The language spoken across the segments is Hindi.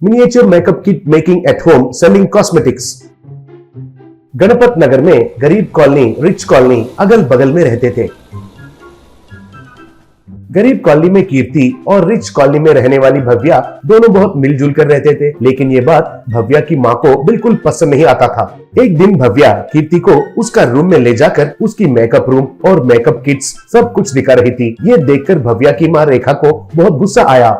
Miniature makeup kit making at home selling cosmetics. Ganpat Nagar में गरीब कॉलोनी रिच कॉलोनी अगल बगल में रहते थे। गरीब कॉलोनी में कीर्ति और रिच कॉलोनी में रहने वाली भव्या दोनों बहुत मिलजुल कर रहते थे, लेकिन ये बात भव्या की माँ को बिल्कुल पसंद नहीं आता था। एक दिन भव्या कीर्ति को उसका रूम में ले जाकर उसकी मेकअप रूम और मेकअप किट्स सब कुछ दिखा रही थी। ये देखकर भव्या की माँ रेखा को बहुत गुस्सा आया।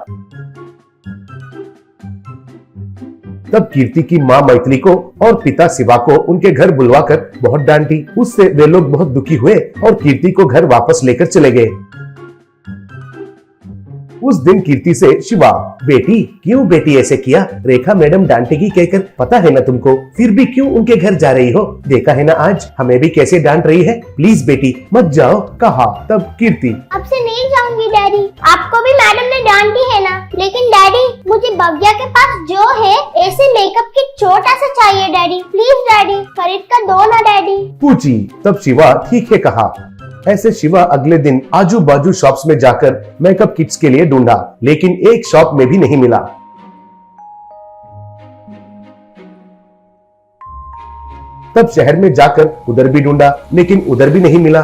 तब कीर्ति की माँ मैथिली को और पिता शिवा को उनके घर बुलवाकर बहुत डांटी। उससे वे लोग बहुत दुखी हुए और कीर्ति को घर वापस लेकर चले गए। उस दिन कीर्ति से शिवा, बेटी क्यों बेटी ऐसे किया? रेखा मैडम डांटेगी कहकर पता है ना तुमको, फिर भी क्यों उनके घर जा रही हो? देखा है ना आज हमें भी कैसे डांट रही है। प्लीज बेटी मत जाओ, कहा। तब कीर्ति, अब से नहीं जाऊंगी डैडी, आपको भी मैडम ने डांटी है ना। लेकिन डैडी मुझे भव्या के पास जो है ऐसे मेकअप किट छोटा सा चाहिए डैडी, प्लीज डैडी खरीद कर दो ना डैडी, पूछी। तब शिवा ठीक है कहा। ऐसे शिवा अगले दिन आजू बाजू शॉप्स में जाकर मेकअप किट्स के लिए ढूंढा, लेकिन एक शॉप में भी नहीं मिला। तब शहर में जाकर उधर भी ढूंढा, लेकिन उधर भी नहीं मिला।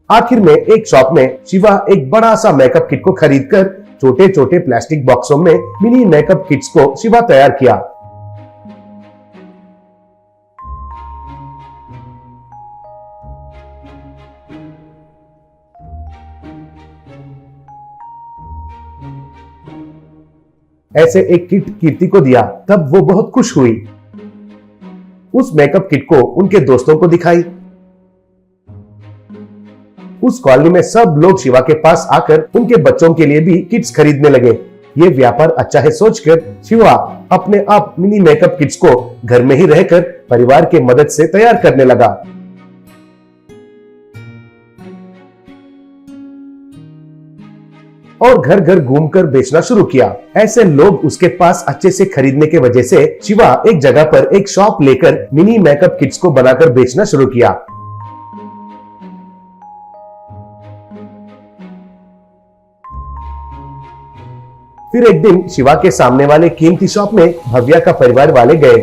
आखिर में एक शॉप में शिवा एक बड़ा सा मेकअप किट को खरीदकर छोटे छोटे प्लास्टिक बॉक्सों में मिनी मेकअप किट्स को शिवा तैयार किया। ऐसे एक किट कीर्ति को दिया। तब वो बहुत खुश हुई। उस मेकअप किट को उनके दोस्तों को दिखाई। उस कॉलोनी में सब लोग शिवा के पास आकर उनके बच्चों के लिए भी किट्स खरीदने लगे। ये व्यापार अच्छा है सोचकर शिवा अपने आप मिनी मेकअप किट्स को घर में ही रहकर परिवार के मदद से तैयार करने लगा। और घर घर घूमकर बेचना शुरू किया। ऐसे लोग उसके पास अच्छे से खरीदने के वजह से शिवा एक जगह पर एक शॉप लेकर मिनी मेकअप किट्स को बनाकर बेचना शुरू किया। फिर एक दिन शिवा के सामने वाले कीमती शॉप में भव्या का परिवार वाले गए।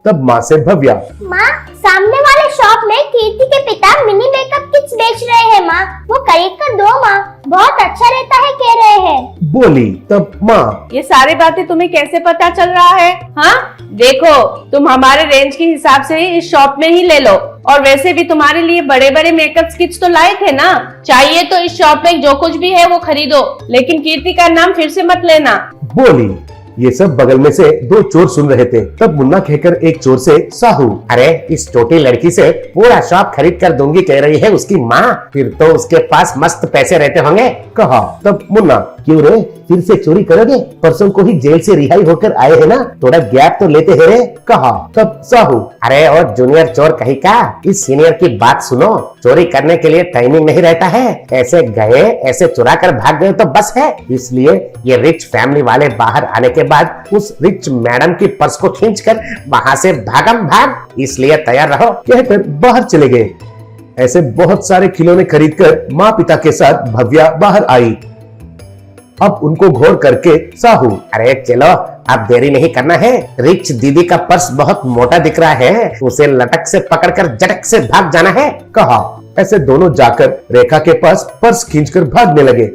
तब माँ से भव्या, माँ सामने वाले शॉप में कीर्ति के पिता मिनी मेकअप किट्स बेच रहे हैं माँ, वो खरीद कर दो माँ, बहुत अच्छा रहता है कह रहे हैं, बोली। तब माँ, ये सारी बातें तुम्हें कैसे पता चल रहा है? हाँ देखो, तुम हमारे रेंज के हिसाब से ही इस शॉप में ही ले लो, और वैसे भी तुम्हारे लिए बड़े बड़े मेकअप किट्स तो लाए थे ना, चाहिए तो इस शॉप में जो कुछ भी है वो खरीदो, लेकिन कीर्ति का नाम फिर से मत लेना, बोली। ये सब बगल में से दो चोर सुन रहे थे। तब मुन्ना कहकर एक चोर से, साहू, अरे इस छोटी लड़की से पूरा शॉप खरीद कर दूंगी कह रही है उसकी माँ, फिर तो उसके पास मस्त पैसे रहते होंगे, कहा। तब मुन्ना, क्यों रे, फिर से चोरी करोगे? परसों को ही जेल से रिहाई होकर आए हैं ना, थोड़ा गैप तो लेते हैं रे, कहा। तब साहू, अरे और जूनियर चोर कहीं का, इस सीनियर की बात सुनो, चोरी करने के लिए टाइमिंग नहीं रहता है, ऐसे गए ऐसे चुरा कर भाग गए तो बस है, इसलिए ये रिच फैमिली वाले बाहर आने के बाद उस रिच मैडम की पर्स को खींचकर वहां से भागम भाग, इसलिए तैयार रहो, कहकर बाहर चले गए। ऐसे बहुत सारे खिलौने खरीदकर माँ पिता के साथ भव्या बाहर आई। अब उनको घोर करके साहू, अरे चलो अब देरी नहीं करना है, रिच दीदी का पर्स बहुत मोटा दिख रहा है, उसे लटक से पकड़कर झटक से भाग जाना है, कहा। ऐसे दोनों जाकर रेखा के पास पर्स खींचकर भागने लगे।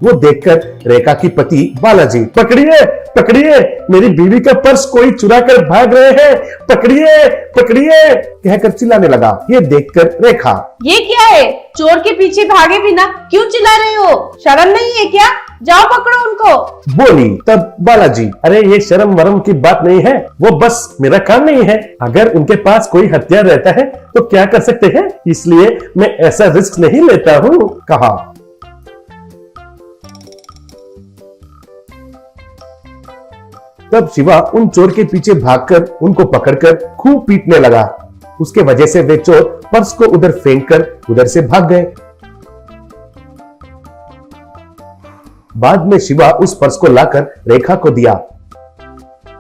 वो देखकर रेखा की पति बालाजी, पकड़िए पकड़िए, मेरी बीवी का पर्स कोई चुरा कर भाग रहे हैं, पकड़िए पकड़िए, कहकर चिल्लाने लगा। ये देखकर रेखा, ये क्या है, चोर के पीछे भागे बिना क्यों चिल्ला रहे हो, शर्म नहीं है क्या? जाओ पकड़ो उनको, बोली। तब बालाजी, अरे ये शर्म वरम की बात नहीं है, वो बस मेरा काम नहीं है, अगर उनके पास कोई हथियार रहता है तो क्या कर सकते हैं, इसलिए मैं ऐसा रिस्क नहीं लेता हूँ, कहा। तब शिवा उन चोर के पीछे भागकर उनको पकड़कर खूब पीटने लगा। उसके वजह से वे चोर पर्स को उधर फेंककर उधर से भाग गए। बाद में शिवा उस पर्स को लाकर रेखा को दिया।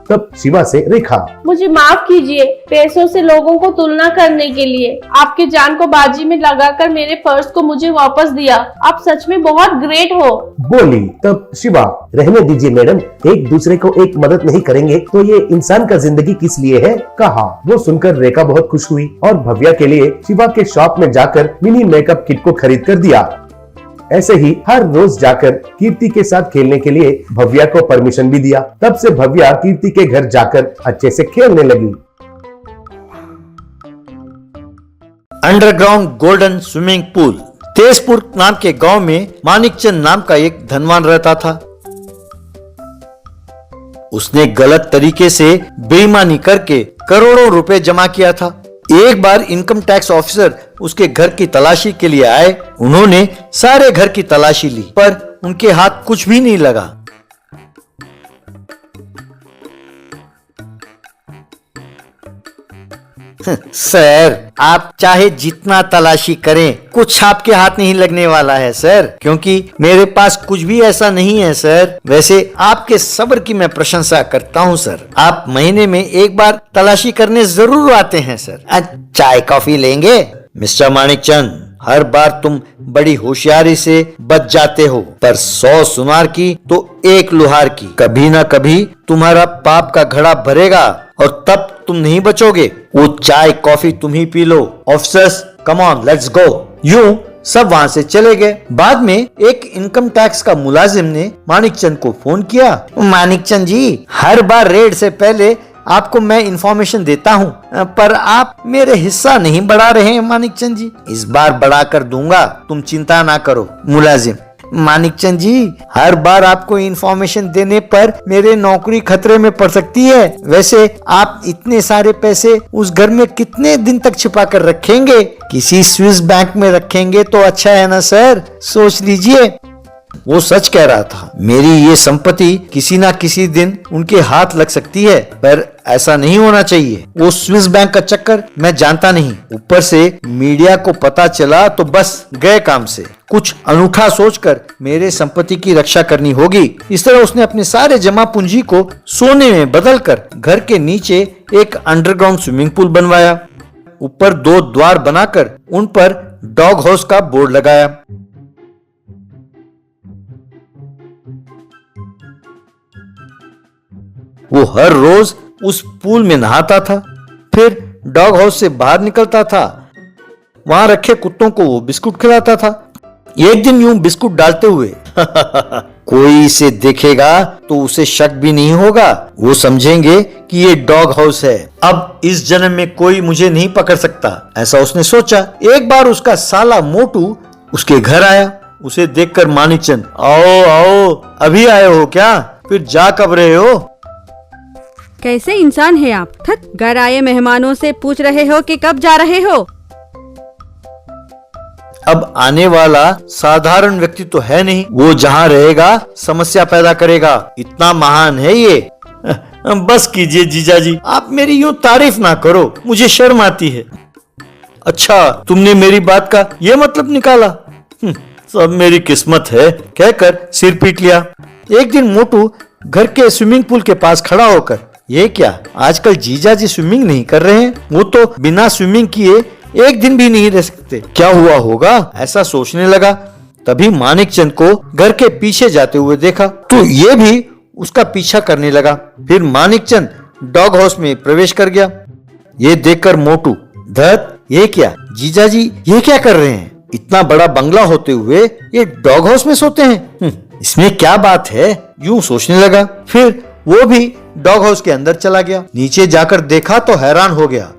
तब शिवा से रेखा। मुझे माफ कीजिए, पैसों से लोगों को तुलना करने के लिए आपके जान को बाजी में लगाकर मेरे पर्स को मुझे वापस दिया। आप सच में बहुत ग्रेट हो। बोली। तब शिवा, रहने दीजिए मैडम, एक दूसरे को एक मदद नहीं करेंगे तो ये इंसान का जिंदगी किस लिए है, कहा। वो सुनकर रेखा बहुत खुश हुई और भव्या के लिए शिवा के शॉप में जाकर मिनी मेकअप किट को खरीद कर दिया। ऐसे ही हर रोज जाकर कीर्ति के साथ खेलने के लिए भव्या को परमिशन भी दिया। तब से भव्या कीर्ति के घर जाकर अच्छे से खेलने लगी। Underground golden swimming pool. Tezpur नाम के गांव में मानिकचंद नाम का एक धनवान रहता था। उसने गलत तरीके से बेईमानी करके करोड़ों रुपए जमा किया था। एक बार इनकम टैक्स ऑफिसर उसके घर की तलाशी के लिए आए। उन्होंने सारे घर की तलाशी ली पर उनके हाथ कुछ भी नहीं लगा। सर, आप चाहे जितना तलाशी करें, कुछ आपके हाथ नहीं लगने वाला है सर, क्योंकि मेरे पास कुछ भी ऐसा नहीं है सर। वैसे आपके सब्र की मैं प्रशंसा करता हूँ सर। आप महीने में एक बार तलाशी करने जरूर आते हैं सर। चाय कॉफी लेंगे? मिस्टर मानिकचंद, हर बार तुम बड़ी होशियारी से बच जाते हो, पर 100 सुनार की तो 1 लुहार की। कभी ना कभी तुम्हारा पाप का घड़ा भरेगा और तब तुम नहीं बचोगे। वो चाय कॉफी तुम ही पी लो। Officers, come on, let's go. यूं सब वहां से चले गए। बाद में एक इनकम टैक्स का मुलाजिम ने मानिकचंद को फोन किया। मानिकचंद जी, हर बार रेड से पहले आपको मैं इंफॉर्मेशन देता हूँ, पर आप मेरे हिस्सा नहीं बढ़ा रहे हैं मानिकचंद जी। इस बार बढ़ा कर दूंगा, तुम चिंता ना करो। मुलाजिम, मानिकचंद जी, हर बार आपको इंफॉर्मेशन देने पर मेरे नौकरी खतरे में पड़ सकती है। वैसे आप इतने सारे पैसे उस घर में कितने दिन तक छिपा कर रखेंगे? किसी स्विस बैंक में रखेंगे तो अच्छा है ना सर, सोच लीजिए। वो सच कह रहा था। मेरी ये संपत्ति किसी ना किसी दिन उनके हाथ लग सकती है, पर ऐसा नहीं होना चाहिए। वो स्विस बैंक का चक्कर मैं जानता नहीं, ऊपर से मीडिया को पता चला तो बस गए काम से। कुछ अनूठा सोचकर मेरे संपत्ति की रक्षा करनी होगी। इस तरह उसने अपने सारे जमा पूंजी को सोने में बदलकर घर के नीचे एक अंडरग्राउंड स्विमिंग पूल बनवाया। ऊपर 2 द्वार बनाकर उन पर डॉग हाउस का बोर्ड लगाया। वो हर रोज उस पूल में नहाता था, फिर डॉग हाउस से बाहर निकलता था। वहां रखे कुत्तों को वो बिस्कुट खिलाता था। एक दिन यूं बिस्कुट डालते हुए कोई इसे देखेगा तो उसे शक भी नहीं होगा। वो समझेंगे कि ये डॉग हाउस है। अब इस जन्म में कोई मुझे नहीं पकड़ सकता, ऐसा उसने सोचा। एक बार उसका साला मोटू उसके घर आया। उसे देखकर मानिकचंद, आओ आओ, अभी आए हो क्या? फिर जा कब रहे हो? कैसे इंसान है आप? थक घर आए मेहमानों से पूछ रहे हो कि कब जा रहे हो? अब आने वाला साधारण व्यक्ति तो है नहीं, वो जहाँ रहेगा समस्या पैदा करेगा। इतना महान है ये। बस कीजिए जीजा जी, आप मेरी यूं तारीफ ना करो, मुझे शर्म आती है। अच्छा, तुमने मेरी बात का ये मतलब निकाला? सब मेरी किस्मत है, कहकर सिर पीट लिया। एक दिन मोटू घर के स्विमिंग पूल के पास खड़ा होकर, ये क्या, आजकल जीजा जी स्विमिंग नहीं कर रहे हैं? वो तो बिना स्विमिंग किए एक दिन भी नहीं रह सकते। क्या हुआ होगा, ऐसा सोचने लगा। तभी मानिकचंद को घर के पीछे जाते हुए देखा तो ये भी उसका पीछा करने लगा। फिर मानिकचंद डॉग हाउस में प्रवेश कर गया। ये देखकर मोटू, धत, ये क्या जीजा जी, ये क्या कर रहे हैं? इतना बड़ा बंगला होते हुए ये डॉग हाउस में सोते हैं, इसमें क्या बात है? यूं सोचने लगा। फिर वो भी डॉग हाउस के अंदर चला गया। नीचे जाकर देखा तो हैरान हो गया।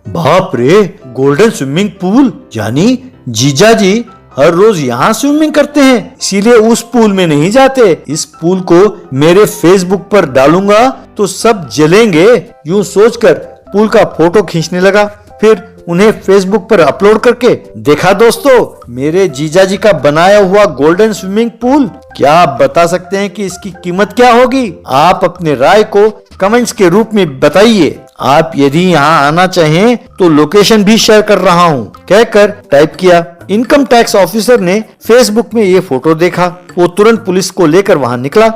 बाप रे, गोल्डन स्विमिंग पूल, यानी जीजा जी हर रोज यहाँ स्विमिंग करते हैं, इसीलिए उस पूल में नहीं जाते। इस पूल को मेरे फेसबुक पर डालूंगा तो सब जलेंगे। यूं सोचकर पूल का फोटो खींचने लगा। फिर उन्हें फेसबुक पर अपलोड करके देखा, दोस्तों, मेरे जीजा जी का बनाया हुआ गोल्डन स्विमिंग पूल। क्या आप बता सकते हैं कि इसकी कीमत क्या होगी? आप अपने राय को कमेंट्स के रूप में बताइए। आप यदि यहाँ आना चाहें तो लोकेशन भी शेयर कर रहा हूँ, कहकर टाइप किया। इनकम टैक्स ऑफिसर ने फेसबुक में ये फोटो देखा। वो तुरंत पुलिस को लेकर वहां निकला।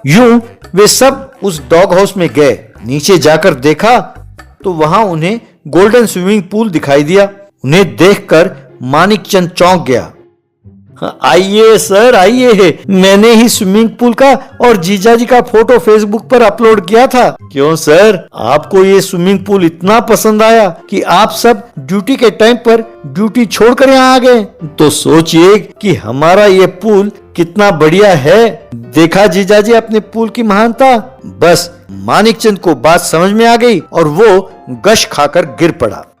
यूं वे सब उस डॉग हाउस में गए। नीचे जाकर देखा तो वहां उन्हें गोल्डन स्विमिंग पूल दिखाई दिया। उन्हें देखकर मानिकचंद चौंक गया। आइए सर आइए, मैंने ही स्विमिंग पूल का और जीजा जी का फोटो फेसबुक पर अपलोड किया था। क्यों सर, आपको ये स्विमिंग पूल इतना पसंद आया कि आप सब ड्यूटी के टाइम पर ड्यूटी छोड़कर यहाँ आ गए? तो सोचिए कि हमारा ये पूल कितना बढ़िया है। देखा जीजा जी अपने पूल की महानता। बस मानिकचंद को बात समझ में आ गई और वो गश खाकर गिर पड़ा।